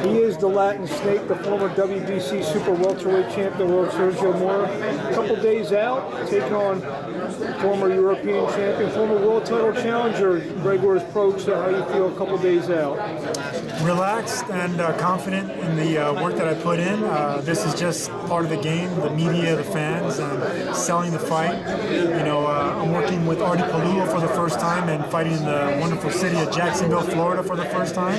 He is the Latin Snake, the former WBC Super Welterweight champ, the world Sergio Mora. A couple days out, taking on former European champion, former world title challenger, Grzegorz Proksa. How you feel a couple days out? Relaxed and confident in the work that I put in. This is just part of the game, the media, the fans, and selling the fight. I'm working with Artie Palullo for the first time and fighting in the wonderful city of Jacksonville, Florida for the first time.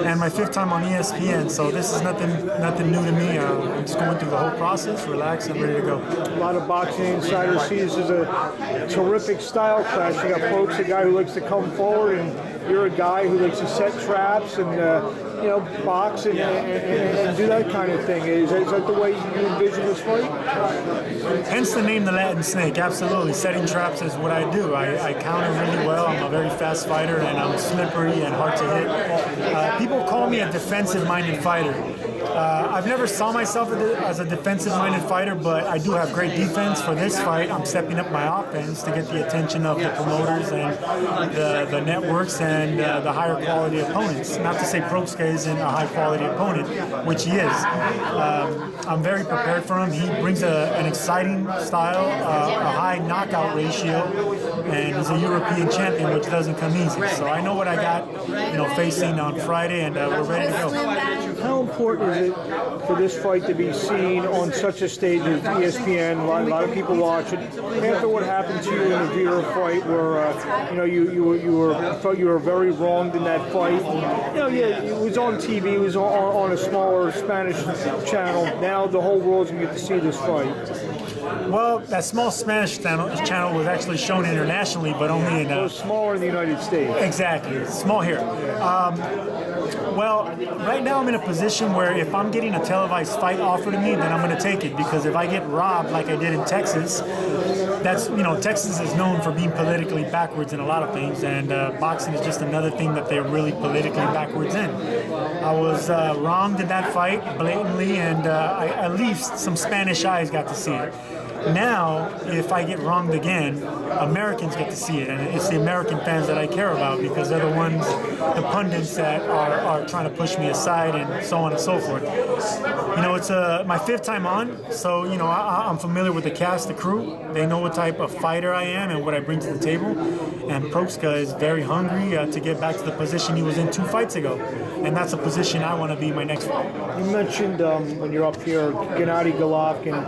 And my fifth time on ESPN, so this is nothing new to me. I'm just going through the whole process, relaxed, and ready to go. A lot of boxing insiders see this as a terrific style clash. You got Proksa, a guy who likes to come forward, and you're a guy who likes to set traps and box and do that kind of thing. Is that the way you envision this fight? Hence the name, the Latin Snake. Absolutely, setting traps is what I do. I counter really well. I'm a very fast fighter, and I'm slippery and hard to hit. People call me a defensive-minded fighter. I've never saw myself as a defensive-minded fighter, but I do have great defense. For this fight, I'm stepping up my offense to get the attention of the promoters and the networks and the higher quality opponents. Not to say Proksa isn't a high-quality opponent, which he is. I'm very prepared for him. He brings an exciting style, a high knockout ratio, and he's a European champion, which doesn't come easy. So I know what I got, facing on Friday, and we're ready to go. How important is it for this fight to be seen on such a stage as ESPN? A lot of people watch it. After what happened to you in the Vera fight, where you felt you were very wronged in that fight. It was on TV. It was on a smaller Spanish channel. Now the whole world's gonna get to see this fight. Well, that small Spanish channel was actually shown internationally, but only in... It was smaller in the United States. Exactly. Small here. Well, right now I'm in a position where if I'm getting a televised fight offered to me, then I'm going to take it, because if I get robbed like I did in Texas, Texas is known for being politically backwards in a lot of things, and boxing is just another thing that they're really politically backwards in. I was wronged in that fight blatantly, and at least some Spanish eyes got to see it. Now, if I get wronged again, Americans get to see it, and it's the American fans that I care about, because they're the ones, the pundits that are trying to push me aside, and so on and so forth. It's my fifth time on, so I'm familiar with the cast, the crew. They know what type of fighter I am and what I bring to the table. And Proksa is very hungry to get back to the position he was in 2 fights ago, and that's a position I want to be my next fight. You mentioned when you're up here, Gennady Golovkin.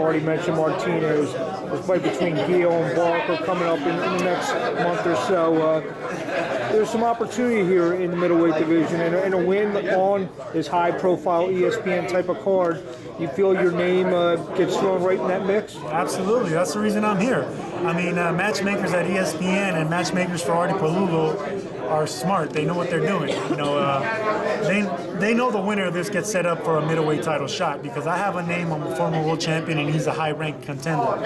Already mentioned Martinez. The fight between Gil and Barker coming up in the next month or so. There's some opportunity here in the middleweight division, and a win on this high-profile ESPN type of card. You feel your name gets thrown right in that mix? Absolutely. That's the reason I'm here. I mean, matchmakers at ESPN and matchmakers for Artie Palullo are smart. They know what they're doing. They know the winner of this gets set up for a middleweight title shot, because I have a name. I'm a former world champion, and he's a high-ranked contender.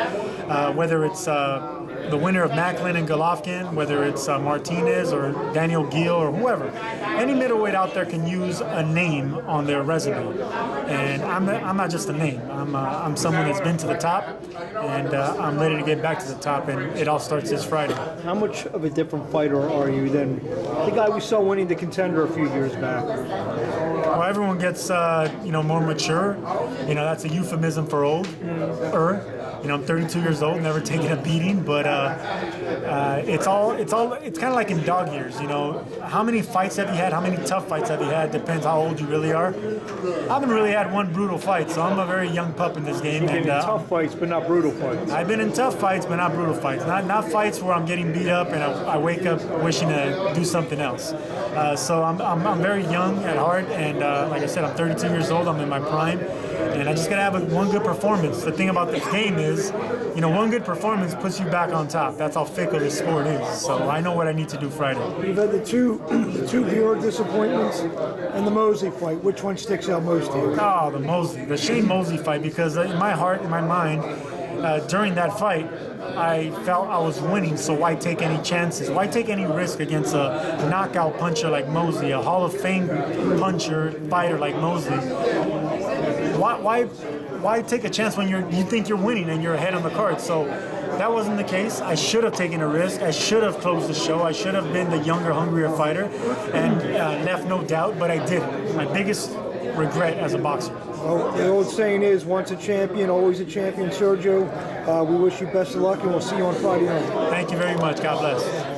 Whether it's the winner of Macklin and Golovkin, whether it's Martinez or Daniel Gil or whoever, any middleweight out there can use a name on their resume. And I'm not just a name. I'm someone that's been to the top, and I'm ready to get back to the top, and it all starts this Friday. How much of a different fighter are you than the guy we saw winning the Contender a few years back? Well, everyone gets more mature. That's a euphemism for old. I'm 32 years old, never taken a beating, but it's kind of like in dog years. How many fights have you had? How many tough fights have you had? Depends how old you really are. I haven't really had one brutal fight, so I'm a very young pup in this game. You've been in tough fights, but not brutal fights. I've been in tough fights, but not brutal fights. Not fights where I'm getting beat up and I wake up wishing to do something else. So I'm very young at heart, and like I said, I'm 32 years old. I'm in my prime, and I just gotta have one good performance. The thing about this game is, one good performance puts you back on top. That's how fickle this sport is. So I know what I need to do Friday. You've had the two viewer disappointments and the Mosley fight. Which one sticks out most to you? Oh, the Shane Mosley fight, because in my heart, in my mind, during that fight, I felt I was winning, so why take any chances? Why take any risk against a knockout puncher like Mosley, a Hall of Fame fighter like Mosley? Why take a chance when you think you're winning and you're ahead on the card? So That wasn't the case. I should have taken a risk. I should have closed the show. I should have been the younger, hungrier fighter and left no doubt, but I didn't. My biggest regret as a boxer. Well, the old saying is, once a champion, always a champion, Sergio. We wish you best of luck, and we'll see you on Friday night. Thank you very much. God bless.